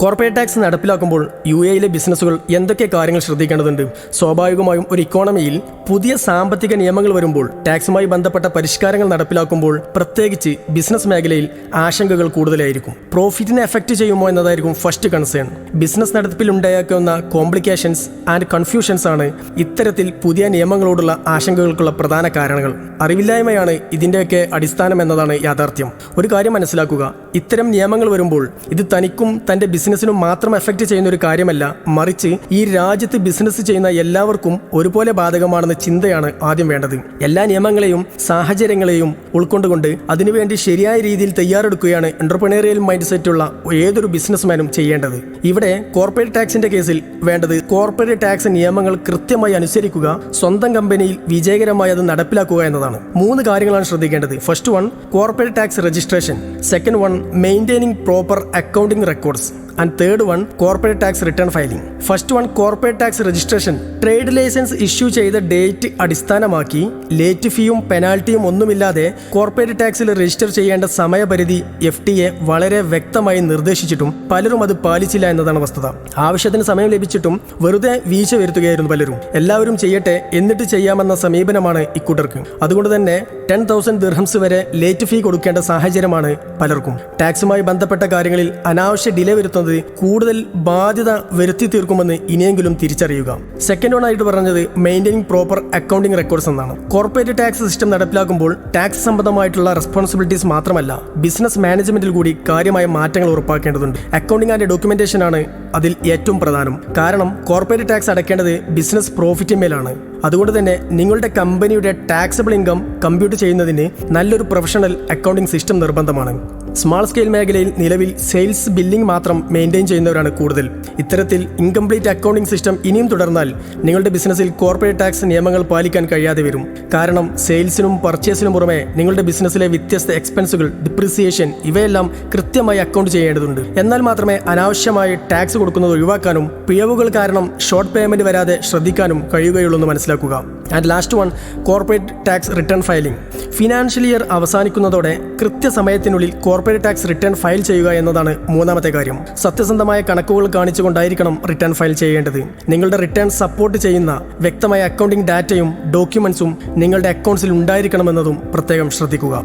Corporate tax നടപ്പിലാക്കുമ്പോൾ യുഎഇയിലെ ബിസിനസ്സുകൾ എന്തൊക്കെ കാര്യങ്ങൾ ശ്രദ്ധിക്കേണ്ടതുണ്ട്? സ്വാഭാവികമായും ഒരു ഇക്കോണമിയിൽ പുതിയ സാമ്പത്തിക നിയമങ്ങൾ വരുമ്പോൾ ടാക്സുമായി ബന്ധപ്പെട്ട പരിഷ്കാരങ്ങൾ നടപ്പിലാക്കുമ്പോൾ പ്രത്യേകിച്ച് ബിസിനസ് മേഖലയിൽ ആശങ്കകൾ കൂടുതലായിരിക്കും. പ്രോഫിറ്റിനെ എഫക്റ്റ് ചെയ്യുമോ എന്നതായിരിക്കും ഫസ്റ്റ് കൺസേൺ. ബിസിനസ് നടത്തിപ്പിൽ ഉണ്ടായേക്കാവുന്ന കോംപ്ലിക്കേഷൻസ് ആൻഡ് കൺഫ്യൂഷൻസ് ആണ് ഇത്തരത്തിൽ പുതിയ നിയമങ്ങളോടുള്ള ആശങ്കകൾക്കുള്ള പ്രധാന കാരണങ്ങൾ. അറിവില്ലായ്മയാണ് ഇതിൻ്റെയൊക്കെ അടിസ്ഥാനം എന്നതാണ് യാഥാർത്ഥ്യം. ഒരു കാര്യം മനസ്സിലാക്കുക, ഇത്തരം നിയമങ്ങൾ വരുമ്പോൾ ഇത് തനിക്കും തൻ്റെ ബിസിനസ്സിനും മാത്രം എഫക്റ്റ് ചെയ്യുന്ന ഒരു കാര്യമല്ല, മറിച്ച് ഈ രാജ്യത്ത് ബിസിനസ് ചെയ്യുന്ന എല്ലാവർക്കും ഒരുപോലെ ബാധകമാണെന്ന ചിന്തയാണ് ആദ്യം വേണ്ടത്. എല്ലാ നിയമങ്ങളെയും സാഹചര്യങ്ങളെയും ഉൾക്കൊണ്ടുകൊണ്ട് അതിനുവേണ്ടി ശരിയായ രീതിയിൽ തയ്യാറെടുക്കുകയാണ് എന്റർപ്രണീറിയൽ മൈൻഡ് സെറ്റുള്ള ഏതൊരു ബിസിനസ്മാനും ചെയ്യേണ്ടത്. ഇവിടെ കോർപ്പറേറ്റ് ടാക്സിന്റെ കേസിൽ വേണ്ടത് കോർപ്പറേറ്റ് ടാക്സ് നിയമങ്ങൾ കൃത്യമായി അനുസരിക്കുക, സ്വന്തം കമ്പനിയിൽ വിജയകരമായി അത് നടപ്പിലാക്കുക എന്നതാണ്. 3 കാര്യങ്ങളാണ് ശ്രദ്ധിക്കേണ്ടത്. First one, corporate tax registration. Second one, maintaining proper accounting records. And third one, corporate tax return filing. First one, corporate tax registration. Trade license issue ചെയ്ത ഡേറ്റ് അടിസ്ഥാനമാക്കി ലേറ്റ് ഫീയും പെനാൽറ്റിയും ഒന്നുമില്ലാതെ കോർപ്പറേറ്റ് ടാക്സിൽ രജിസ്റ്റർ ചെയ്യേണ്ട സമയപരിധി FTA വളരെ വ്യക്തമായി നിർദ്ദേശിച്ചിട്ടും പലരും അത് പാലിച്ചില്ല എന്നതാണ് വസ്തുത. ആവശ്യത്തിന് സമയം ലഭിച്ചിട്ടും വെറുതെ വീഴ്ച വരുത്തുകയായിരുന്നു പലരും. എല്ലാവരും ചെയ്യട്ടെ എന്നിട്ട് ചെയ്യാമെന്ന സമീപനമാണ് ഇക്കൂട്ടർക്ക്. അതുകൊണ്ട് തന്നെ 10,000 ദിർഹംസ് വരെ ലേറ്റ് ഫീ കൊടുക്കേണ്ട സാഹചര്യമാണ് പലർക്കും. ടാക്സുമായി ബന്ധപ്പെട്ട കാര്യങ്ങളിൽ അനാവശ്യ ഡിലേ വരുത്തുന്നത് കൂടുതൽ ബാധ്യത വരുത്തി തീർക്കുമെന്ന് ഇനിയെങ്കിലും തിരിച്ചറിയുക. സെക്കൻഡ് വൺ ആയിട്ട് പറഞ്ഞത് മെയിൻറ്റെയിനിങ് പ്രോപ്പർ അക്കൗണ്ടിംഗ് റെക്കോർഡ്സ് എന്നാണ്. കോർപ്പറേറ്റ് ടാക്സ് സിസ്റ്റം നടപ്പിലാക്കുമ്പോൾ ടാക്സ് സംബന്ധമായിട്ടുള്ള റെസ്പോൺസിബിലിറ്റീസ് മാത്രമല്ല, ബിസിനസ് മാനേജ്മെന്റിൽ കൂടി കാര്യമായ മാറ്റങ്ങൾ ഉറപ്പാക്കേണ്ടതുണ്ട്. അക്കൗണ്ടിംഗ് ആൻഡ് ഡോക്യുമെന്റേഷൻ ആണ് അതിൽ ഏറ്റവും പ്രധാനം. കാരണം കോർപ്പറേറ്റ് ടാക്സ് അടയ്ക്കേണ്ടത് ബിസിനസ് പ്രോഫിറ്റിന്മേലാണ്. അതുകൊണ്ട് തന്നെ നിങ്ങളുടെ കമ്പനിയുടെ ടാക്സബിൾ ഇൻകം കമ്പ്യൂട്ട് ചെയ്യുന്നതിന് നല്ലൊരു പ്രൊഫഷണൽ അക്കൗണ്ടിംഗ് സിസ്റ്റം നിർബന്ധമാണ്. സ്മാൾ സ്കെയിൽ മേഖലയിൽ നിലവിൽ സെയിൽസ് ബില്ലിംഗ് മാത്രം മെയിൻറ്റെയിൻ ചെയ്യുന്നവരാണ് കൂടുതൽ. ഇത്തരത്തിൽ ഇൻകംപ്ലീറ്റ് അക്കൗണ്ടിംഗ് സിസ്റ്റം ഇനിയും തുടർന്നാൽ നിങ്ങളുടെ ബിസിനസ്സിൽ കോർപ്പറേറ്റ് ടാക്സ് നിയമങ്ങൾ പാലിക്കാൻ കഴിയാതെ വരും. കാരണം സെയിൽസിനും പർച്ചേസിനും പുറമെ നിങ്ങളുടെ ബിസിനസ്സിലെ വ്യത്യസ്ത എക്സ്പെൻസുകൾ, ഡിപ്രിസിയേഷൻ ഇവയെല്ലാം കൃത്യമായി അക്കൗണ്ട് ചെയ്യേണ്ടതുണ്ട്. എന്നാൽ മാത്രമേ അനാവശ്യമായി ടാക്സ് കൊടുക്കുന്നത് ഒഴിവാക്കാനും പിഴവുകൾ കാരണം ഷോർട്ട് പേയ്മെന്റ് വരാതെ ശ്രദ്ധിക്കാനും കഴിയുകയുള്ളൂ എന്ന് മനസ്സിലാക്കുക. And last one, corporate tax return filing. Financial year അവസാനിക്കുന്നതോടെ കൃത്യസമയത്തിനുള്ളിൽ കോർപ്പറേറ്റ് ടാക്സ് റിട്ടേൺ ഫയൽ ചെയ്യുക എന്നതാണ് മൂന്നാമത്തെ കാര്യം. സത്യസന്ധമായ കണക്കുകൾ കാണിച്ചുകൊണ്ടായിരിക്കണം റിട്ടേൺ ഫയൽ ചെയ്യേണ്ടത്. നിങ്ങളുടെ റിട്ടേൺ സപ്പോർട്ട് ചെയ്യുന്ന വ്യക്തമായ അക്കൗണ്ടിംഗ് ഡാറ്റയും ഡോക്യുമെന്റ്സും നിങ്ങളുടെ അക്കൗണ്ട്സിൽ ഉണ്ടായിരിക്കണമെന്നതും പ്രത്യേകം ശ്രദ്ധിക്കുക.